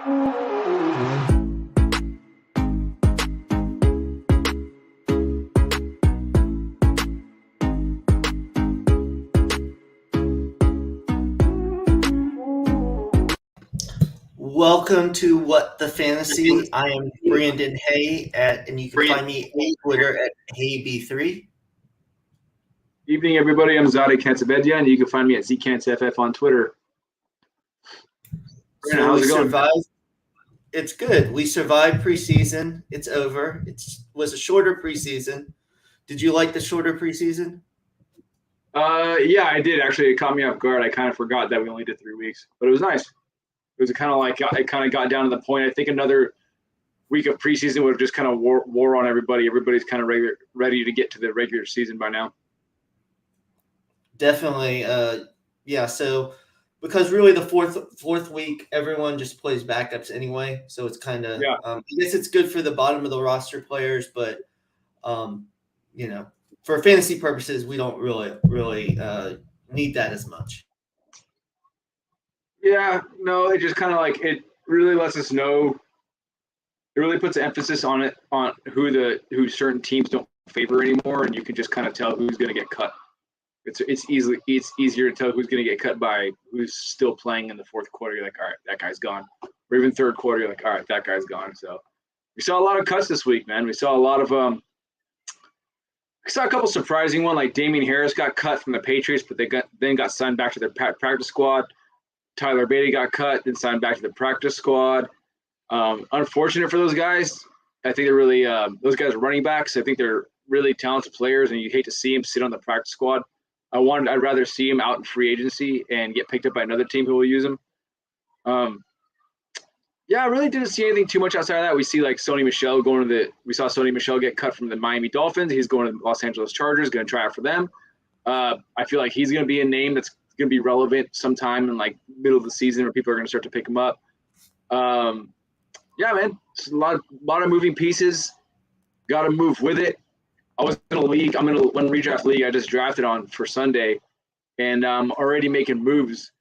Welcome to What the Fantasy. I am Brandon and you can find me on Twitter at HeyB3. Evening, everybody. I'm Zareh, and you can find me at ZCantsFF on Twitter. So how's it going? Survived. It's good. We survived preseason. It's over. It was a shorter preseason. Did you like the shorter preseason? Yeah, I did. Actually, it caught me off guard. I kind of forgot that we only did 3 weeks, but it was nice. It was kind of like it kind of got down to the point. I think another week of preseason would have just kind of wore on everybody. Everybody's kind of ready to get to the regular season by now. Definitely. Yeah. So because really the fourth week, everyone just plays backups anyway. So it's kind of I guess it's good for the bottom of the roster players, but for fantasy purposes, we don't really need that as much. Yeah, no, it just kind of like it really lets us know. It really puts emphasis on it, on who certain teams don't favor anymore, and you can just kind of tell who's going to get cut. It's easier to tell who's going to get cut by who's still playing in the fourth quarter. You're like, all right, that guy's gone. Or even third quarter, you're like, all right, that guy's gone. So we saw a lot of cuts this week, man. We saw a lot of we saw a couple surprising ones, like Dameon Pierce got cut from the Patriots, but they got signed back to their practice squad. Tyler Beatty got cut, then signed back to the practice squad. Unfortunate for those guys. I think they're really those guys are running backs. I think they're really talented players, and you hate to see them sit on the practice squad. I'd rather see him out in free agency and get picked up by another team who will use him. Yeah, I really didn't see anything too much outside of that. We see like Sony Michel we saw Sony Michel get cut from the Miami Dolphins. He's going to the Los Angeles Chargers, going to try out for them. I feel like he's going to be a name that's going to be relevant sometime in like middle of the season where people are going to start to pick him up. Yeah, man, it's a lot of moving pieces. Got to move with it. I was in a league. I'm in one redraft league I just drafted on for Sunday, and I'm already making moves.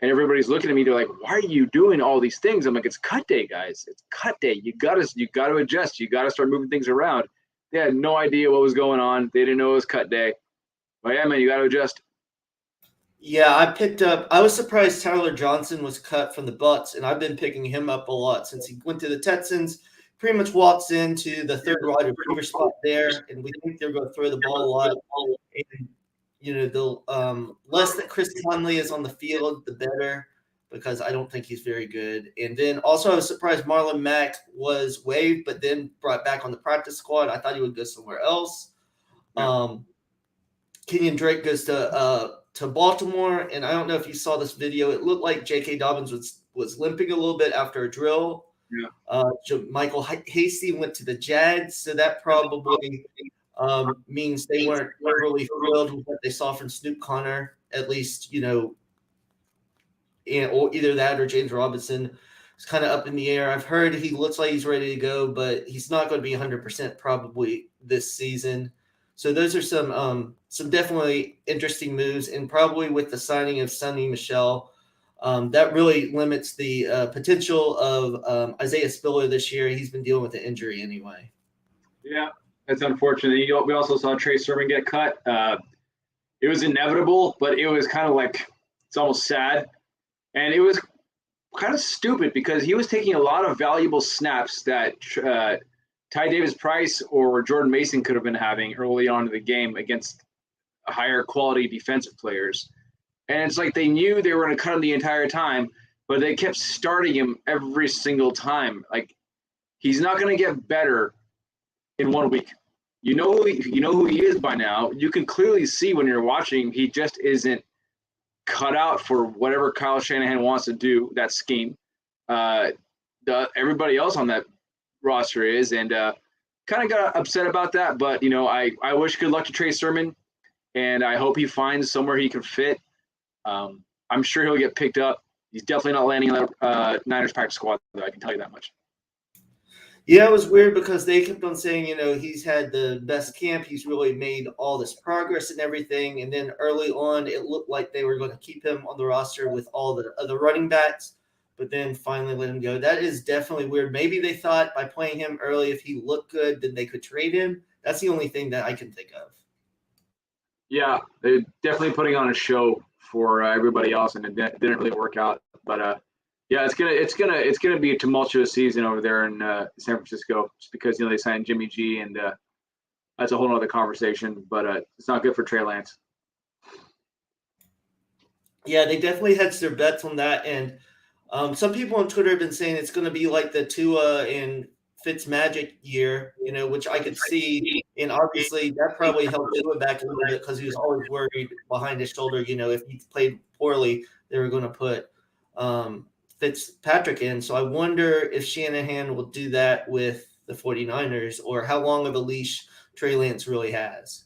And everybody's looking at me. They're like, "Why are you doing all these things?" I'm like, "It's cut day, guys. It's cut day. You gotta adjust. You gotta start moving things around." They had no idea what was going on. They didn't know it was cut day. But yeah, man, you gotta adjust. Yeah, I was surprised Tyler Johnson was cut from the Bucs, and I've been picking him up a lot since he went to the Texans. Pretty much walks into the third wide receiver spot there, and we think they're going to throw the ball a lot. And, the less that Chris Conley is on the field, the better, because I don't think he's very good. And then also I was surprised Marlon Mack was waived, but then brought back on the practice squad. I thought he would go somewhere else. Yeah. Kenyon Drake goes to Baltimore, and I don't know if you saw this video. It looked like J.K. Dobbins was limping a little bit after a drill. Yeah. Michael Hasty went to the Jags, so that probably means they weren't really thrilled with what they saw from Snoop Connor, at least, or either that or James Robinson. It's kind of up in the air. I've heard he looks like he's ready to go, but he's not going to be 100% probably this season. So those are some definitely interesting moves, and probably with the signing of Sony Michel, that really limits the potential of Isaiah Spiller this year. He's been dealing with an injury anyway. Yeah, that's unfortunate. We also saw Trey Sermon get cut. It was inevitable, but it was kind of like it's almost sad. And it was kind of stupid because he was taking a lot of valuable snaps that Ty Davis-Price or Jordan Mason could have been having early on in the game against higher quality defensive players. And it's like they knew they were going to cut him the entire time, but they kept starting him every single time. Like, he's not going to get better in 1 week. You know who he is by now. You can clearly see when you're watching, he just isn't cut out for whatever Kyle Shanahan wants to do, that scheme. Everybody else on that roster is, and kind of got upset about that. But, I wish good luck to Trey Sermon, and I hope he finds somewhere he can fit. I'm sure he'll get picked up. He's definitely not landing on the Niners practice squad, though, I can tell you that much. Yeah, it was weird because they kept on saying, he's had the best camp. He's really made all this progress and everything. And then early on, it looked like they were going to keep him on the roster with all the other running backs but then finally let him go. That is definitely weird. Maybe they thought by playing him early, if he looked good, then they could trade him. That's the only thing that I can think of. Yeah, they're definitely putting on a show for everybody else, and it didn't really work out. But yeah, it's gonna be a tumultuous season over there in San Francisco, just because they signed Jimmy G, and that's a whole other conversation. But it's not good for Trey Lance. Yeah, they definitely hedged their bets on that, and some people on Twitter have been saying it's going to be like the Tua and Fitzmagic year, which I could see, and obviously that probably helped Tua back a little bit because he was always worried behind his shoulder. If he played poorly, they were going to put Fitzpatrick in. So I wonder if Shanahan will do that with the 49ers, or how long of a leash Trey Lance really has.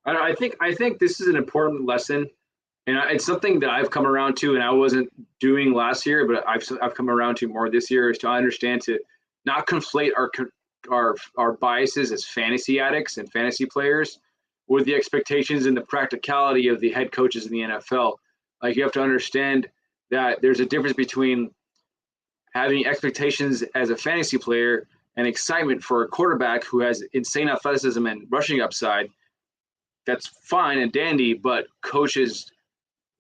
I think this is an important lesson, and it's something that I've come around to, and I wasn't doing last year, but I've come around to more this year, is to understand to not conflate our biases as fantasy addicts and fantasy players with the expectations and the practicality of the head coaches in the NFL. Like, you have to understand that there's a difference between having expectations as a fantasy player and excitement for a quarterback who has insane athleticism and rushing upside. That's fine and dandy, but coaches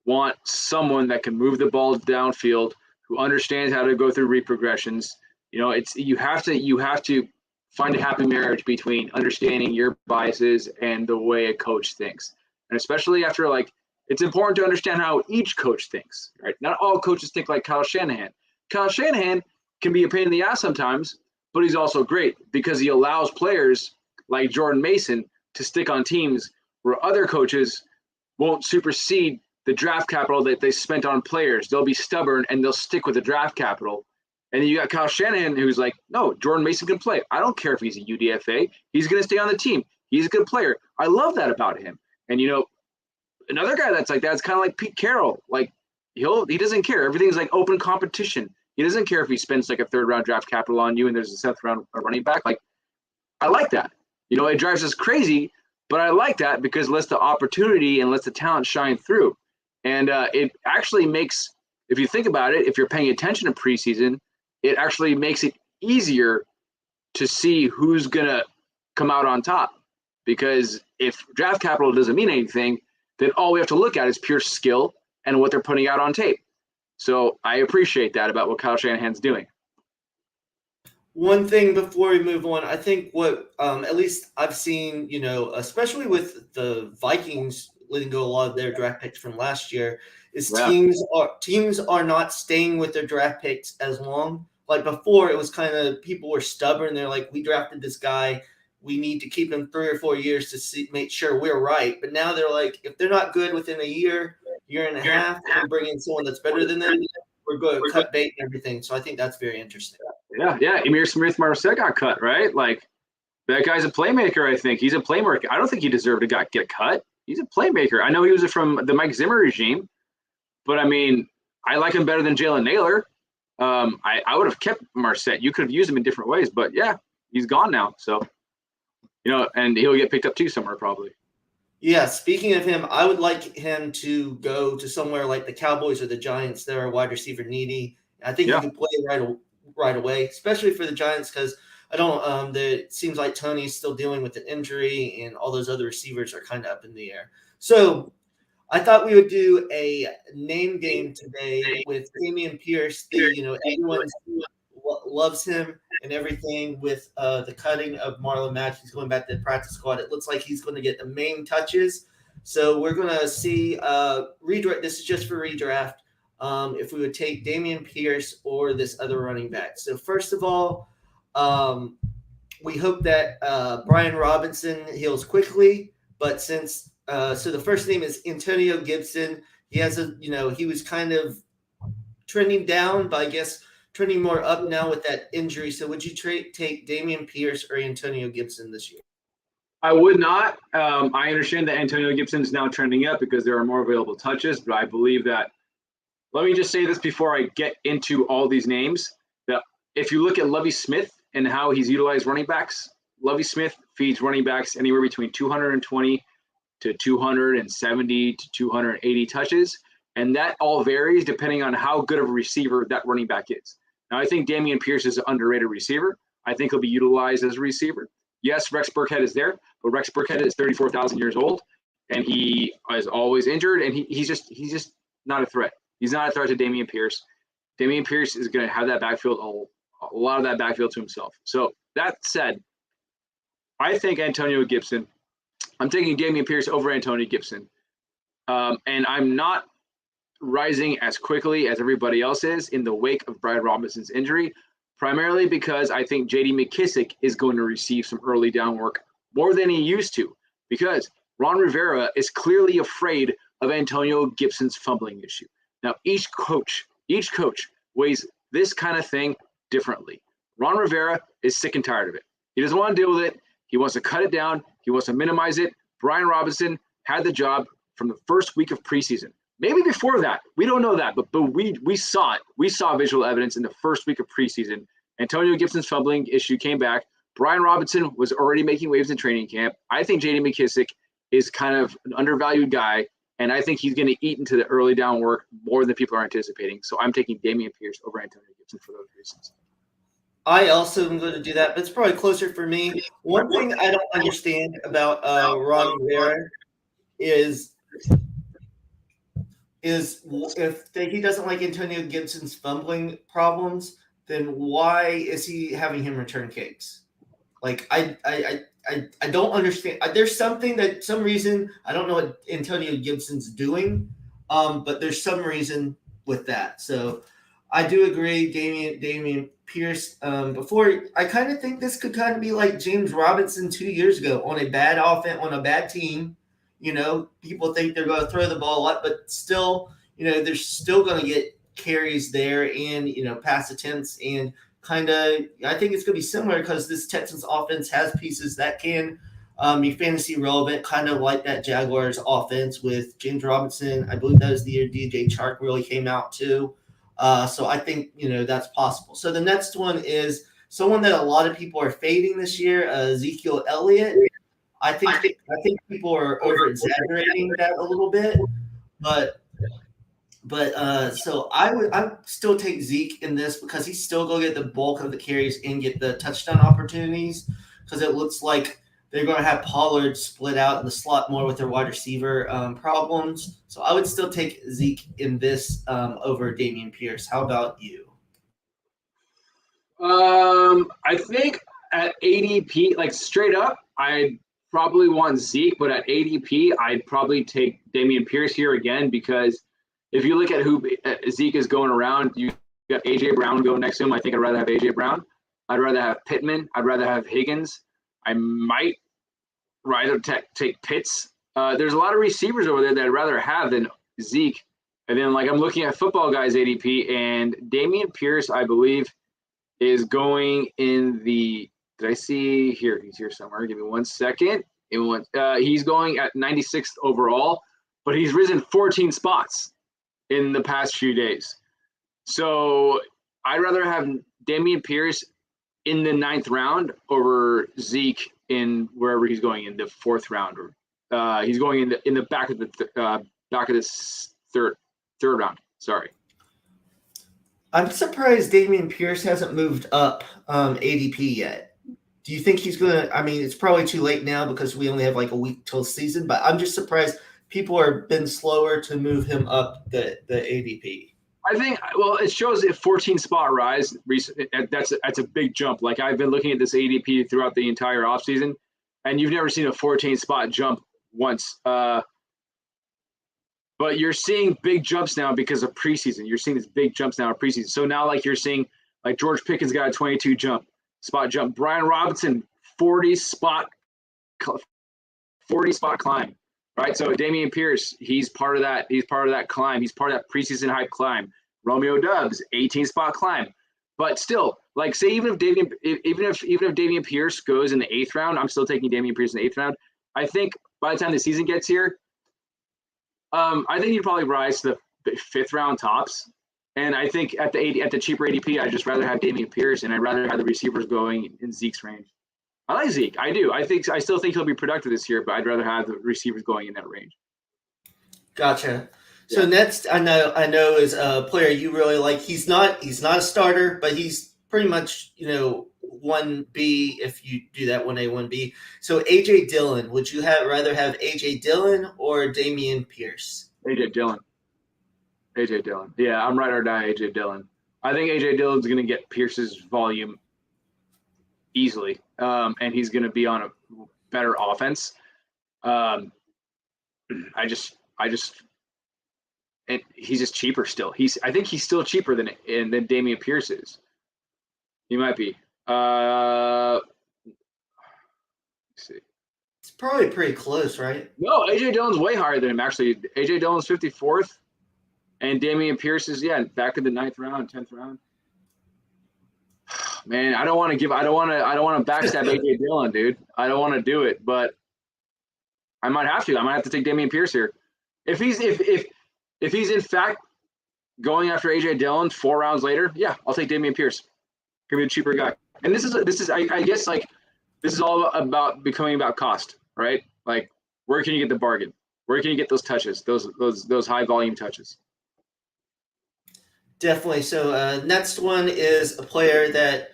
want someone that can move the ball downfield, who understands how to go through read progressions. You have to find a happy marriage between understanding your biases and the way a coach thinks. And especially after, it's important to understand how each coach thinks, right? Not all coaches think like Kyle Shanahan. Kyle Shanahan can be a pain in the ass sometimes, but he's also great because he allows players like Jordan Mason to stick on teams where other coaches won't supersede the draft capital that they spent on players. They'll be stubborn and they'll stick with the draft capital. And then you got Kyle Shanahan, who's like, no, Jordan Mason can play. I don't care if he's a UDFA. He's going to stay on the team. He's a good player. I love that about him. And, another guy that's like that is kind of like Pete Carroll. Like, he doesn't care. Everything's like open competition. He doesn't care if he spends like a third-round draft capital on you and there's a 7th-round running back. Like, I like that. It drives us crazy, but I like that because it lets the opportunity and lets the talent shine through. And it actually makes, if you think about it, if you're paying attention to preseason, it actually makes it easier to see who's going to come out on top. Because if draft capital doesn't mean anything, then all we have to look at is pure skill and what they're putting out on tape. So I appreciate that about what Kyle Shanahan's doing. One thing before we move on, I think what at least I've seen, especially with the Vikings letting go a lot of their draft picks from last year, is teams are not staying with their draft picks as long. Like before, it was kind of people were stubborn. They're like, we drafted this guy, we need to keep him 3 or 4 years to make sure we're right. But now they're like, if they're not good within a year and a half, and bring in someone that's better than them, we're going to cut bait and everything. So I think that's very interesting. Yeah. Emir Smith-Marset got cut, right? Like, that guy's a playmaker, I think. He's a playmaker. I don't think he deserved to get cut. He's a playmaker. I know he was from the Mike Zimmer regime, but, I mean, I like him better than Jalen Naylor. I would have kept Marset. You could have used him in different ways, but, yeah, he's gone now. So, and he'll get picked up too somewhere probably. Yeah, speaking of him, I would like him to go to somewhere like the Cowboys or the Giants. They're a wide receiver needy. I think he could play right away, especially for the Giants, because it seems like Tony's still dealing with an injury and all those other receivers are kind of up in the air. So I thought we would do a name game today with Dameon Pierce. Everyone loves him and everything with the cutting of Marlon Mack. He's going back to the practice squad. It looks like he's going to get the main touches. So we're going to see redraft. This is just for redraft. If we would take Dameon Pierce or this other running back. So first of all, we hope that Brian Robinson heals quickly. But since so the first name is Antonio Gibson. He has he was kind of trending down, but I guess trending more up now with that injury. So would you take Dameon Pierce or Antonio Gibson this year? I would not. I understand that Antonio Gibson is now trending up because there are more available touches, but I believe that – let me just say this before I get into all these names, that if you look at Lovie Smith and how he's utilized running backs, Lovie Smith feeds running backs anywhere between 220 to 270 to 280 touches, And that all varies depending on how good of a receiver that running back is. Now, I think Dameon Pierce is an underrated receiver. I think he'll be utilized as a receiver. Yes, Rex Burkhead is there, but Rex Burkhead is 34,000 years old, and he is always injured, and he's just not a threat. He's not a threat to Dameon Pierce. Dameon Pierce is going to have that backfield, a lot of that backfield to himself. So that said, I think Antonio Gibson. I'm taking Dameon Pierce over Antonio Gibson, and I'm not rising as quickly as everybody else is in the wake of Brian Robinson's injury, primarily because I think J.D. McKissic is going to receive some early down work more than he used to, because Ron Rivera is clearly afraid of Antonio Gibson's fumbling issue. Now, each coach weighs this kind of thing differently. Ron Rivera is sick and tired of it. He doesn't want to deal with it. He wants to cut it down. He wants to minimize it. Brian Robinson had the job from the first week of preseason. Maybe before that, we don't know that, but we saw it. We saw visual evidence in the first week of preseason. Antonio Gibson's fumbling issue came back. Brian Robinson was already making waves in training camp. I think J.D. McKissic is kind of an undervalued guy, and I think he's going to eat into the early down work more than people are anticipating. So I'm taking Dameon Pierce over Antonio Gibson for those reasons. I also am going to do that, but it's probably closer for me. One thing I don't understand about Ron Rivera is if he doesn't like Antonio Gibson's fumbling problems, then why is he having him return kicks? Like I don't understand. There's some reason I don't know what Antonio Gibson's doing, but there's some reason with that. So I do agree, Dameon Pierce. Before I kind of think this could kind of be like James Robinson 2 years ago on a bad offense on a bad team. You know, people think they're going to throw the ball a lot, but still, you know, they're still going to get carries there and, you know, pass attempts and kind of, I think it's going to be similar because this Texans offense has pieces that can be fantasy relevant, kind of like that Jaguars offense with James Robinson. I believe that was the year DJ Chark really came out too. So I think, you know, that's possible. So the next one is someone that a lot of people are fading this year, Ezekiel Elliott. I think people are over exaggerating that a little bit, but so I still take Zeke in this because he's still going to get the bulk of the carries and get the touchdown opportunities because it looks like they're going to have Pollard split out in the slot more with their wide receiver problems. So I would still take Zeke in this over Dameon Pierce. How about you? I think at ADP, like straight up, I probably want Zeke, but at ADP, I'd probably take Dameon Pierce here again because if you look at who Zeke is going around, you got A.J. Brown going next to him. I think I'd rather have A.J. Brown. I'd rather have Pittman. I'd rather have Higgins. I might rather take Pitts. There's a lot of receivers over there that I'd rather have than Zeke. And then, like, I'm looking at Football Guys ADP, and Dameon Pierce, I believe, is going in the – did I see here? He's here somewhere. Give me 1 second. He's going at 96th overall, but he's risen 14 spots in the past few days. So I'd rather have Dameon Pierce in the 9th round over Zeke in wherever he's going in the 4th round, or he's going in the back of the third round. Sorry. I'm surprised Dameon Pierce hasn't moved up ADP yet. Do you think he's going to – I mean, it's probably too late now because we only have like a week till season, but I'm just surprised people have been slower to move him up the ADP. I think, well, it shows a 14-spot rise. That's a big jump. Like, I've been looking at this ADP throughout the entire offseason, and you've never seen a 14-spot jump once. But you're seeing big jumps now because of preseason. You're seeing these big jumps now in preseason. So now, like, you're seeing, like, George Pickens got a 22 spot jump. Brian Robinson, 40-spot climb. Right, so Dameon Pierce, he's part of that. He's part of that climb. He's part of that preseason hype climb. Romeo Doubs, 18-spot climb. But still, like, say even if Dameon Pierce goes in the 8th round, I'm still taking Dameon Pierce in the 8th round. I think by the time the season gets here, I think he'd probably rise to the 5th round tops. And I think at the cheaper ADP, I'd just rather have Dameon Pierce, and I'd rather have the receivers going in Zeke's range. I like Zeke. I do. I still think he'll be productive this year, but I'd rather have the receivers going in that range. Gotcha. So Yeah. next, I know is a player you really like. He's not a starter, but he's pretty much 1B if you do that 1A 1B. So AJ Dillon, would you rather have AJ Dillon or Dameon Pierce? AJ Dillon. AJ Dillon. Yeah, I'm right or die AJ Dillon. I think AJ Dillon's going to get Pierce's volume easily, and he's going to be on a better offense. Um, I just, and he's just cheaper still. I think he's still cheaper than Dameon Pierce is. He might be. Let's see. It's probably pretty close, right? No, AJ Dillon's way higher than him. Actually, AJ Dillon's 54th, and Dameon Pierce is back in the 9th round, 10th round. Man, I don't want to backstab AJ Dillon, dude. I don't want to do it, but I might have to. I might have to take Dameon Pierce here. If he's in fact going after AJ Dillon 4 rounds later, yeah, I'll take Dameon Pierce. Give me a cheaper guy. And this is I guess like this is all about becoming about cost, right? Like where can you get the bargain? Where can you get those touches? Those high volume touches. Definitely. So next one is a player that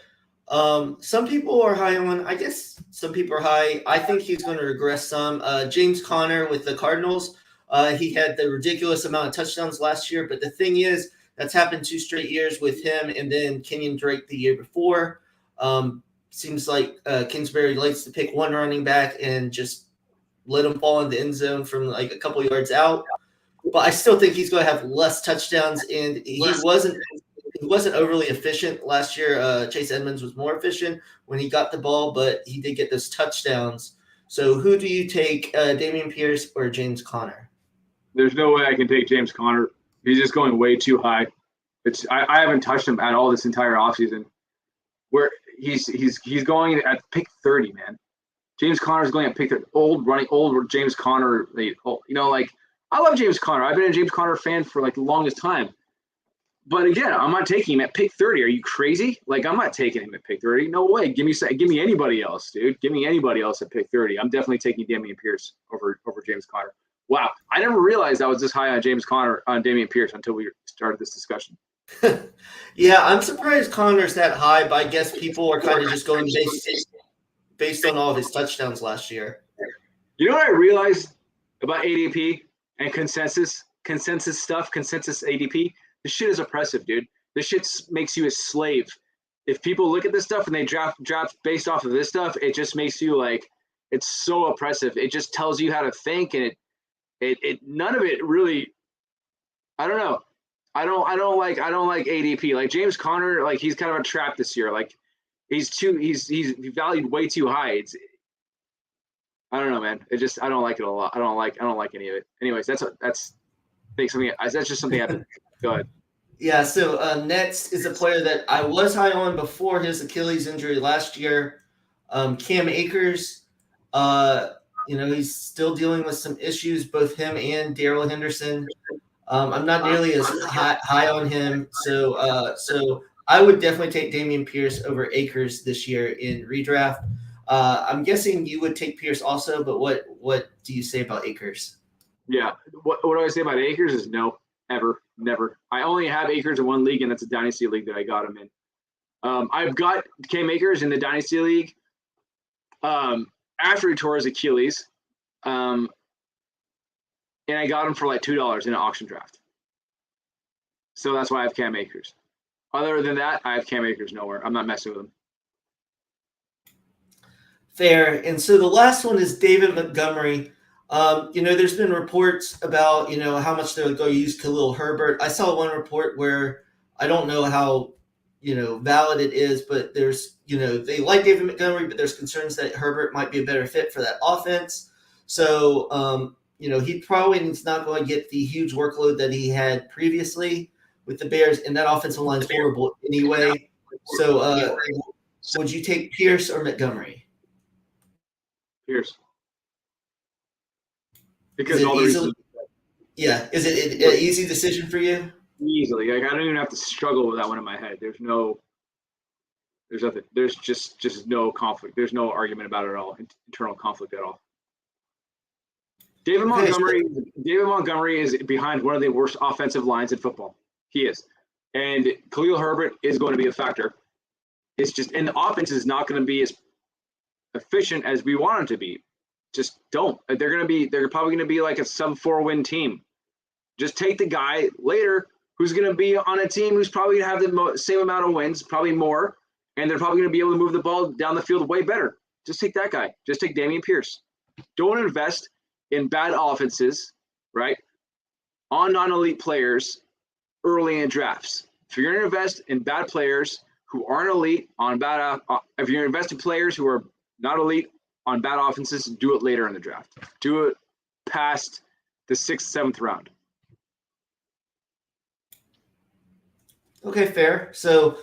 some people are high on. I guess some people are high. I think he's going to regress some. James Conner with the Cardinals. He had the ridiculous amount of touchdowns last year, but the thing is, that's happened 2 straight years with him, and then Kenyon Drake the year before. Seems like Kingsbury likes to pick one running back and just let him fall in the end zone from like a couple yards out. But I still think he's going to have less touchdowns, and he wasn't overly efficient last year. Chase Edmonds was more efficient when he got the ball, but he did get those touchdowns. So who do you take, Dameon Pierce or James Conner? There's no way I can take James Conner. He's just going way too high. I haven't touched him at all this entire offseason. Where he's going at pick 30, man. James Conner's going at pick 30. Old James Conner. I love James Conner. I've been a James Conner fan for like the longest time. But again, I'm not taking him at pick 30. Are you crazy? Like I'm not taking him at pick 30. No way. Give me anybody else, dude. Give me anybody else at pick 30. I'm definitely taking Dameon Pierce over James Conner. Wow, I never realized I was this high on Dameon Pierce until we started this discussion. Yeah, I'm surprised Conner's that high, but I guess people are kind of just going based on all of his touchdowns last year. You know what I realized about ADP and consensus ADP? This shit is oppressive, dude. This shit makes you a slave. If people look at this stuff and they draft based off of this stuff, it just makes you like, it's so oppressive. It just tells you how to think, and it none of it really. I don't know. I don't like ADP. Like James Conner, like he's kind of a trap this year. Like he's valued way too high. I don't know, man. I don't like it a lot. I don't like any of it. Anyways, that's just something happened. Go ahead. Yeah. So next is a player that I was high on before his Achilles injury last year. Cam Akers. He's still dealing with some issues, both him and Darrell Henderson. I'm not nearly as high on him, so I would definitely take Dameon Pierce over Akers this year in redraft. I'm guessing you would take Pierce also, but what do you say about Akers? Yeah, what do I say about Akers is no, ever, never. I only have Akers in one league, and that's a dynasty league that I got him in. I've got Cam Akers in the dynasty league after he tore his Achilles. And I got him for like $2 in an auction draft. So that's why I have Cam Akers. Other than that, I have Cam Akers nowhere. I'm not messing with him. Fair. And so the last one is David Montgomery. There's been reports about, how much they're going to use Khalil Herbert. I saw one report where I don't know how, valid it is, but there's, they like David Montgomery, but there's concerns that Herbert might be a better fit for that offense. So, he probably is not going to get the huge workload that he had previously with the Bears, and that offensive line is horrible anyway. So would you take Pierce or Montgomery? Pierce. Because is it an easy decision for you? Easily. Like I don't even have to struggle with that one in my head. There's nothing. There's just no conflict. There's no argument about it at all. Internal conflict at all. David Okay, Montgomery is behind one of the worst offensive lines in football. He is. And Khalil Herbert is going to be a factor. It's just, and the offense is not going to be as efficient as we want it to be. Just don't. They're probably going to be like a sub-4 win team. Just take the guy later who's going to be on a team who's probably going to have the same amount of wins, probably more, and they're probably going to be able to move the ball down the field way better. Just take that guy. Just take Dameon Pierce. Don't invest in bad offenses, right, on non-elite players early in drafts. If you're going to invest in bad players who aren't elite on bad, if you're investing players who are not elite on bad offenses, do it later in the draft. Do it past the 6th, 7th round. Okay, fair. So,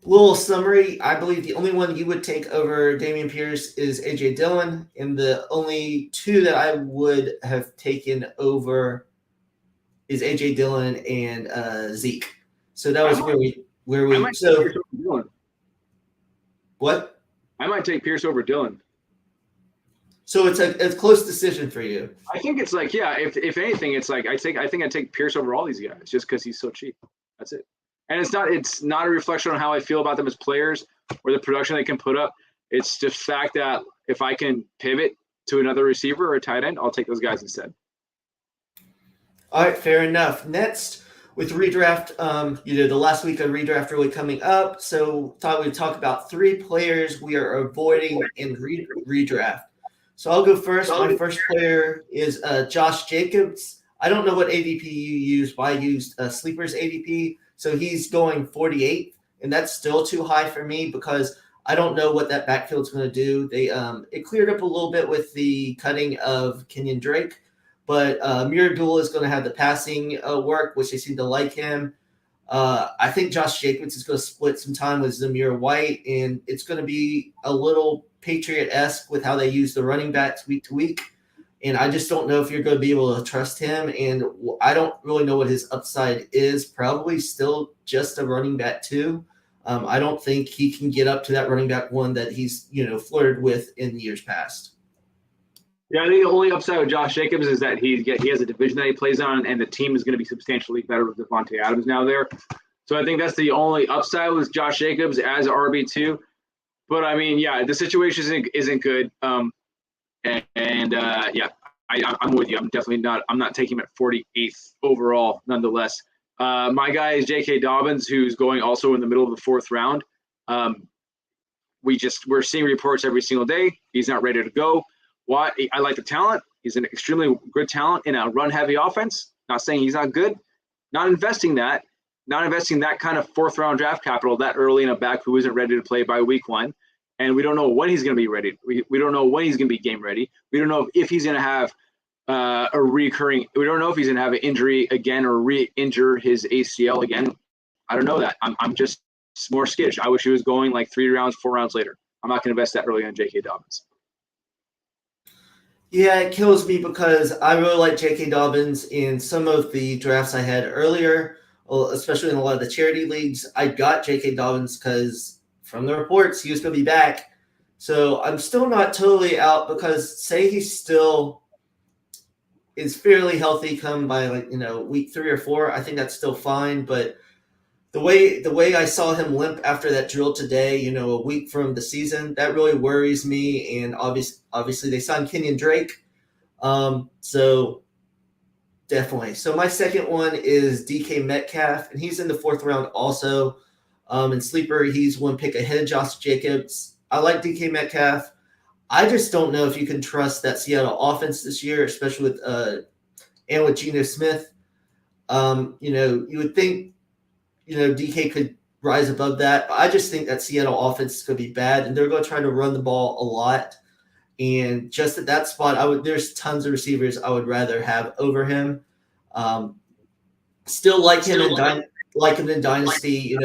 little summary. I believe the only one you would take over Dameon Pierce is A.J. Dillon, and the only two that I would have taken over is A.J. Dillon and Zeke. So that was where we so what? I might take Pierce over Dillon. So it's a close decision for you. I think it's like, yeah, if anything, it's like I think I take Pierce over all these guys just because he's so cheap. That's it. And it's not a reflection on how I feel about them as players or the production they can put up. It's just fact that if I can pivot to another receiver or a tight end, I'll take those guys instead. All right, fair enough. Next, with redraft, the last week of redraft really coming up, so thought we'd talk about 3 players we are avoiding in redraft. So I'll go first. My first player is Josh Jacobs. I don't know what ADP you use, but I used Sleeper's ADP. So he's going 48th, and that's still too high for me because I don't know what that backfield's going to do. It cleared up a little bit with the cutting of Kenyon Drake, but Miradul is going to have the passing work, which they seem to like him. I think Josh Jacobs is going to split some time with Zamir White, and it's going to be a little Patriot-esque with how they use the running backs week to week. And I just don't know if you're going to be able to trust him. And I don't really know what his upside is. Probably still just a running back 2. I don't think he can get up to that running back 1 that he's flirted with in years past. Yeah, I think the only upside with Josh Jacobs is that he has a division that he plays on, and the team is going to be substantially better with Devontae Adams now there. So I think that's the only upside with Josh Jacobs as RB2. But I mean, yeah, the situation isn't good. Yeah, I'm with you. I'm not taking him at 48th overall, nonetheless. My guy is J.K. Dobbins, who's going also in the middle of the 4th round. We're seeing reports every single day. He's not ready to go. Why? I like the talent. He's an extremely good talent in a run-heavy offense. Not saying he's not good. Not investing that kind of 4th round draft capital that early in a back who isn't ready to play by week 1. And we don't know when he's going to be ready. We don't know when he's going to be game ready. We don't know if he's going to have a recurring. We don't know if he's going to have an injury again or re-injure his ACL again. I don't know that. I'm just more skittish. I wish he was going like 3 rounds, 4 rounds later. I'm not going to invest that early on J.K. Dobbins. Yeah, it kills me because I really like J.K. Dobbins in some of the drafts I had earlier, especially in a lot of the charity leagues. I got J.K. Dobbins because from the reports, he was going to be back. So I'm still not totally out because say he still is fairly healthy come by week 3 or 4, I think that's still fine. But the way I saw him limp after that drill today, a week from the season, that really worries me. And obviously they signed Kenyon Drake. So definitely. So my second one is DK Metcalf, and he's in the 4th round also. In Sleeper, he's 1 pick ahead of Josh Jacobs. I like DK Metcalf. I just don't know if you can trust that Seattle offense this year, especially with Geno Smith. You would think, DK could rise above that. But I just think that Seattle offense is going to be bad, and they're going to try to run the ball a lot. And just at that spot, there's tons of receivers I would rather have over him. Still like him in Dynasty,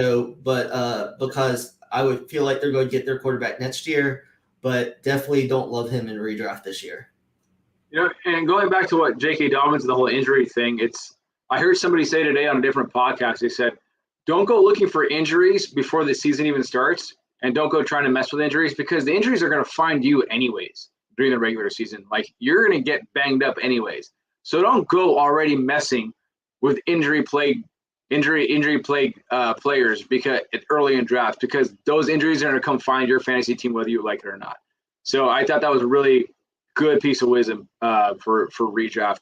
but because I would feel like they're going to get their quarterback next year, but definitely don't love him in redraft this year. And going back to what J.K. Dobbins, the whole injury thing, I heard somebody say today on a different podcast, they said, don't go looking for injuries before the season even starts, and don't go trying to mess with injuries because the injuries are going to find you anyways during the regular season. Like, you're going to get banged up anyways. So don't go already messing with injury plagued players because early in drafts, because those injuries are going to come find your fantasy team whether you like it or not. So I thought that was a really good piece of wisdom for redraft.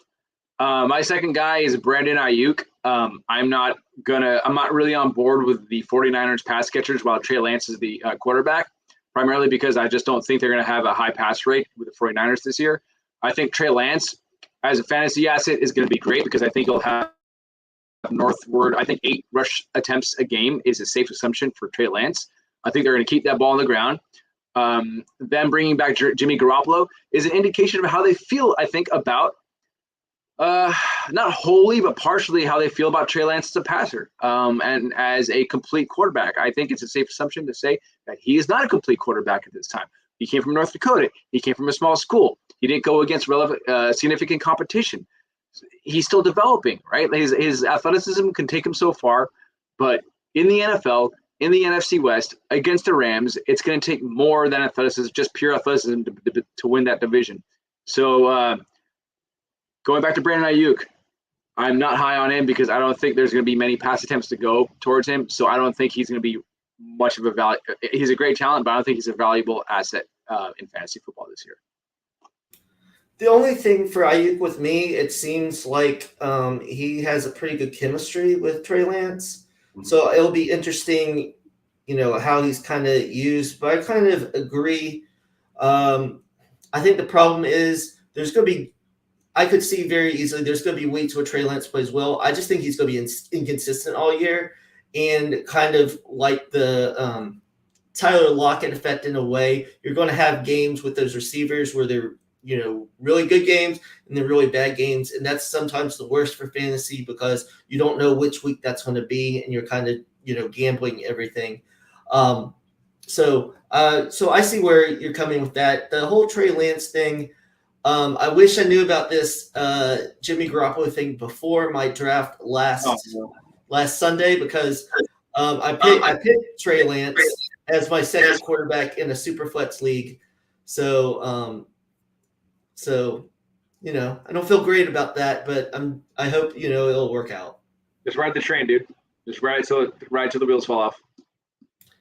My second guy is Brandon Ayuk. I'm not really on board with the 49ers pass catchers while Trey Lance is the quarterback, primarily because I just don't think they're going to have a high pass rate with the 49ers this year. I think Trey Lance as a fantasy asset is going to be great because I think he'll have northward. I think 8 rush attempts a game is a safe assumption for Trey Lance. I think they're going to keep that ball on the ground. Them bringing back Jimmy Garoppolo is an indication of how they feel, I think, about not wholly, but partially how they feel about Trey Lance as a passer and as a complete quarterback. I think it's a safe assumption to say that he is not a complete quarterback at this time. He came from North Dakota. He came from a small school. He didn't go against significant competition. He's still developing, right? His athleticism can take him so far, but in the NFL, in the NFC West, against the Rams, it's going to take more than athleticism, just pure athleticism to win that division. So going back to Brandon Ayuk, I'm not high on him because I don't think there's going to be many pass attempts to go towards him. So I don't think he's going to be much of a value. He's a great talent, but I don't think he's a valuable asset in fantasy football this year. The only thing for Ayuk with me, it seems like he has a pretty good chemistry with Trey Lance. So it'll be interesting, how he's kind of used. But I kind of agree. I think the problem is there's going to be – I could see very easily there's going to be weeks where Trey Lance plays well. I just think he's going to be inconsistent all year and kind of like the Tyler Lockett effect in a way. You're going to have games with those receivers where they're really good games and then really bad games. And that's sometimes the worst for fantasy because you don't know which week that's going to be and you're kind of, gambling everything. So I see where you're coming with that. The whole Trey Lance thing, I wish I knew about this Jimmy Garoppolo thing before my draft last Sunday because I picked Trey Lance as my second quarterback in a Superflex league. So I don't feel great about that, but I hope it'll work out. Just ride the train, dude. Just ride till the wheels fall off.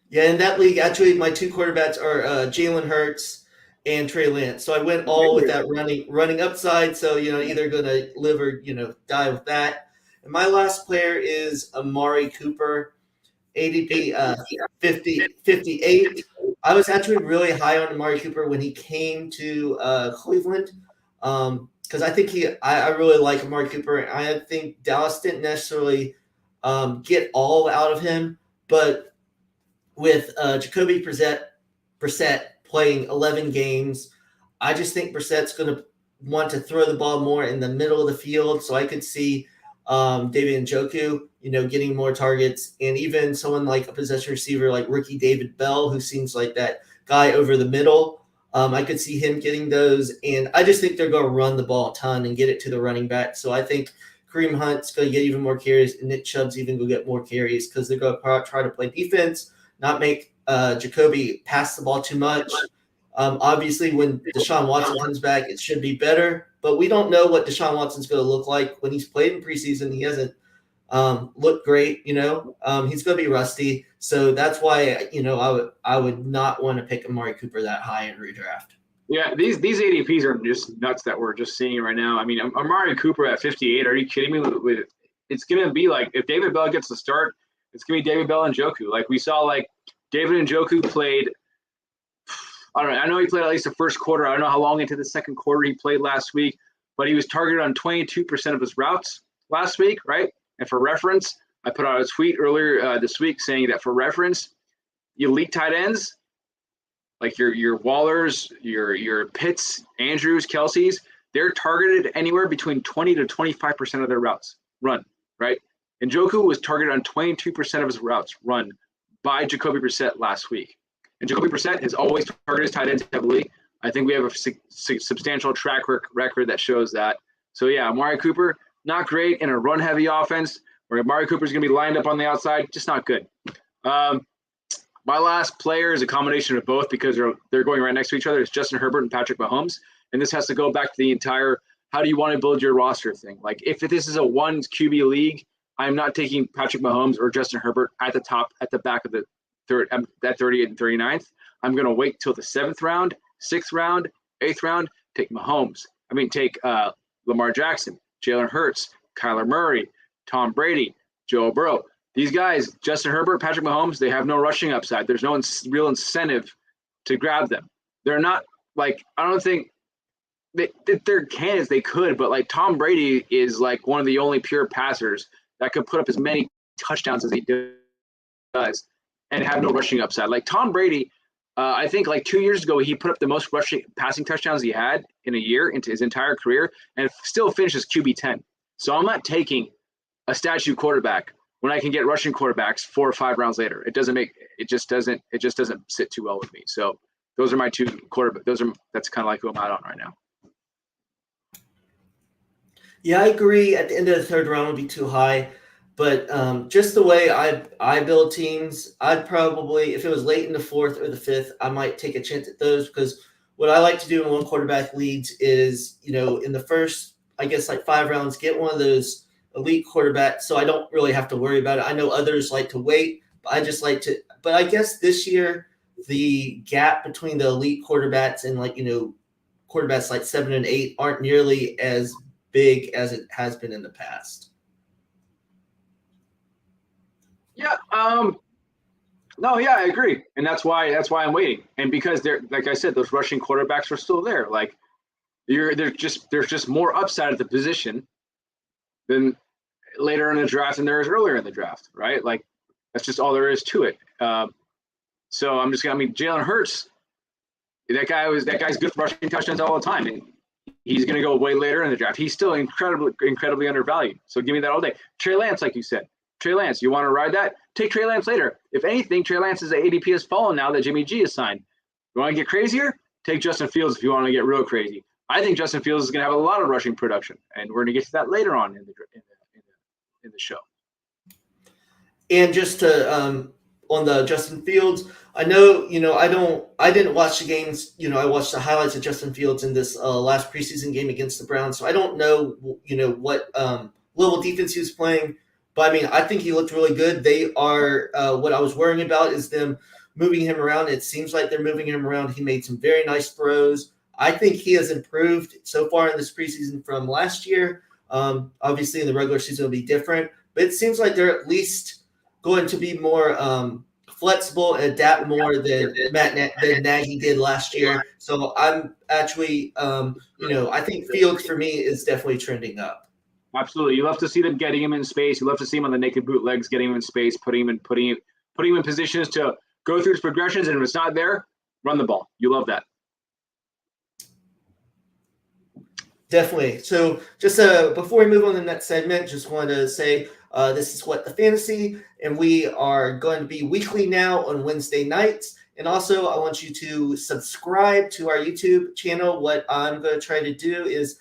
Yeah, in that league, actually, my 2 quarterbacks are Jalen Hurts and Trey Lance. So I went all with that running upside. So either gonna live or die with that. And my last player is Amari Cooper, ADP 58. I was actually really high on Amari Cooper when he came to Cleveland because I think I really like Amari Cooper. I think Dallas didn't necessarily get all out of him, but with Jacoby Brissett playing 11 games, I just think Brissett's going to want to throw the ball more in the middle of the field. So I could see Dameon Njoku, getting more targets, and even someone like a possession receiver like rookie David Bell, who seems like that guy over the middle. I could see him getting those, and I just think they're going to run the ball a ton and get it to the running back. So I think Kareem Hunt's going to get even more carries, and Nick Chubb's even going to get more carries because they're going to try to play defense, not make Jacoby pass the ball too much. Obviously, when Deshaun Watson comes back, it should be better, but we don't know what Deshaun Watson's going to look like. When he's played in preseason, he hasn't looked great, he's going to be rusty. So that's why, I would not want to pick Amari Cooper that high in redraft. Yeah, these ADPs are just nuts that we're just seeing right now. I mean, Amari Cooper at 58, are you kidding me? With it's going to be like, if David Bell gets the start, it's going to be David Bell and Njoku. Like we saw, like David and Njoku played, I don't know, I know he played at least the first quarter. I don't know how long into the second quarter he played last week, but he was targeted on 22% of his routes last week, right? And for reference, I put out a tweet earlier this week saying that for reference, elite tight ends, like your Wallers, your Pitts, Andrews, Kelseys, they're targeted anywhere between 20 to 25% of their routes run, right? And Njoku was targeted on 22% of his routes run by Jacoby Brissett last week. And Jacoby Brissett has always targeted his tight ends heavily. I think we have a substantial track record that shows that. So, yeah, Amari Cooper, not great in a run-heavy offense where Amari Cooper is going to be lined up on the outside, just not good. my last player is a combination of both because they're going right next to each other. It's Justin Herbert and Patrick Mahomes. And this has to go back to the entire how do you want to build your roster thing. Like if this is a one QB league, I'm not taking Patrick Mahomes or Justin Herbert at the back of the third at 30th and 39th. I'm going to wait till the 7th round, 6th round, 8th round, take Mahomes. Take Lamar Jackson, Jalen Hurts, Kyler Murray, Tom Brady, Joe Burrow. These guys, Justin Herbert, Patrick Mahomes, they have no rushing upside. There's no real incentive to grab them. They're not like, I don't think if they're candidates, they could, but like Tom Brady is like one of the only pure passers that could put up as many touchdowns as he does and have no rushing upside. Like Tom Brady, I think like 2 years ago, he put up the most passing touchdowns he had in a year into his entire career and still finishes QB 10. So I'm not taking a statue quarterback when I can get rushing quarterbacks 4 or 5 rounds later. It just doesn't sit too well with me. So those are my two quarterbacks. That's kind of like who I'm out on right now. Yeah, I agree. At the end of the 3rd round would be too high. But just the way I build teams, I'd probably, if it was late in the 4th or the 5th, I might take a chance at those because what I like to do in one quarterback leagues is, in the first, I guess, like 5 rounds, get one of those elite quarterbacks so I don't really have to worry about it. I know others like to wait, but I just like to – but I guess this year the gap between the elite quarterbacks and quarterbacks like 7 and 8 aren't nearly as big as it has been in the past. Yeah. No, yeah, I agree. And that's why I'm waiting. And because they're, like I said, those rushing quarterbacks are still there. Like there's just more upside at the position than later in the draft than there is earlier in the draft, right? Like that's just all there is to it. So I'm just Jalen Hurts, that guy's good for rushing touchdowns all the time. And he's going to go way later in the draft. He's still incredibly undervalued. So give me that all day. Trey Lance, like you said. Trey Lance, you want to ride that? Take Trey Lance later. If anything, Trey Lance's ADP has fallen now that Jimmy G is signed. You want to get crazier? Take Justin Fields if you want to get real crazy. I think Justin Fields is going to have a lot of rushing production, and we're going to get to that later on in the show. And just to on the Justin Fields, I know I didn't watch the games. I watched the highlights of Justin Fields in this last preseason game against the Browns, so I don't know what level defense he was playing. But I think he looked really good. They are what I was worrying about is them moving him around. It seems like they're moving him around. He made some very nice throws. I think he has improved so far in this preseason from last year. Obviously, in the regular season, it'll be different. But it seems like they're at least going to be more flexible and adapt more than Nagy did last year. So I'm actually, I think Fields for me is definitely trending up. Absolutely. You love to see them getting him in space. You love to see him on the naked bootlegs, getting him in space, putting him in positions to go through his progressions. And if it's not there, run the ball. You love that. Definitely. So just before we move on to the next segment, just wanted to say this is What the Fantasy, and we are going to be weekly now on Wednesday nights. And also, I want you to subscribe to our YouTube channel. What I'm going to try to do is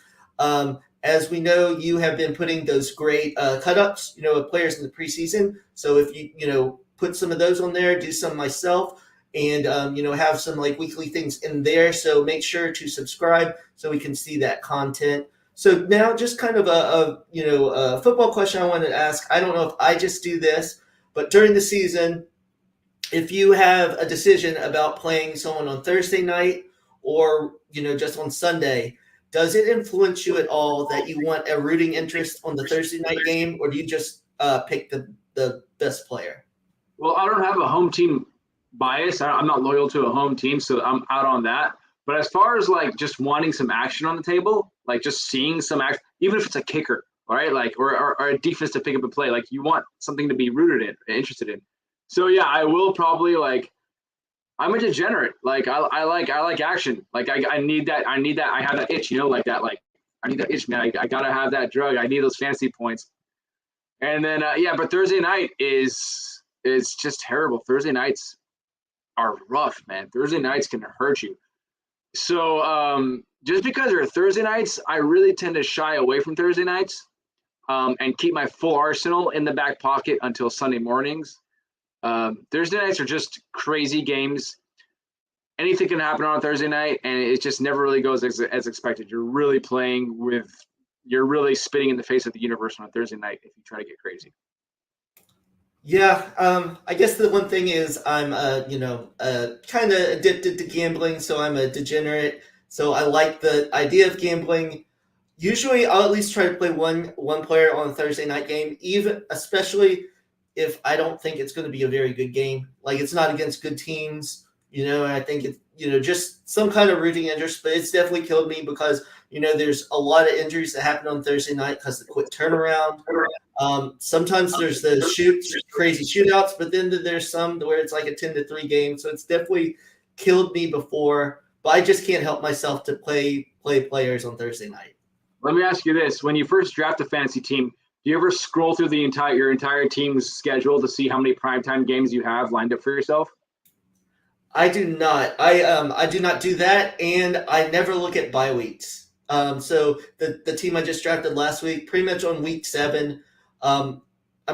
as we know, you have been putting those great cut-ups, of players in the preseason. So if you, put some of those on there, do some myself, and, have some weekly things in there. So make sure to subscribe so we can see that content. So now just kind of a football question I wanted to ask. I don't know if I just do this, but during the season, if you have a decision about playing someone on Thursday night or, just on Sunday, does it influence you at all that you want a rooting interest on the Thursday night game, or do you just pick the best player? Well, I don't have a home team bias. I'm not loyal to a home team, so I'm out on that. But as far as just wanting some action on the table, just seeing some action, even if it's a kicker, all right, or a defense to pick up a play, you want something to be rooted in, interested in. So yeah, I will probably I'm a degenerate. I like action. I need that. I have that itch, I need that itch, man. I gotta have that drug. I need those fantasy points. And then but Thursday night is just terrible. Thursday nights are rough, man. Thursday nights can hurt you. So just because they're Thursday nights, I really tend to shy away from Thursday nights and keep my full arsenal in the back pocket until Sunday mornings. Thursday nights are just crazy games. Anything can happen on a Thursday night, and it just never really goes as expected. You're really spitting in the face of the universe on a Thursday night if you try to get crazy. Yeah, I guess the one thing is I'm, kind of addicted to gambling, so I'm a degenerate. So I like the idea of gambling. Usually, I'll at least try to play one player on a Thursday night game, especially if I don't think it's going to be a very good game. Like it's not against good teams, and I think it's just some kind of rooting interest. But it's definitely killed me because there's a lot of injuries that happen on Thursday night because of the quick turnaround. Sometimes there's the crazy shootouts, but then there's some where it's like a 10-3 game. So it's definitely killed me before, but I just can't help myself to play players on Thursday night. Let me ask you this: when you first draft a fantasy team, do you ever scroll through your entire team's schedule to see how many primetime games you have lined up for yourself? I do not. I do not do that, and I never look at bye weeks. So the team I just drafted last week, pretty much on week 7, I'm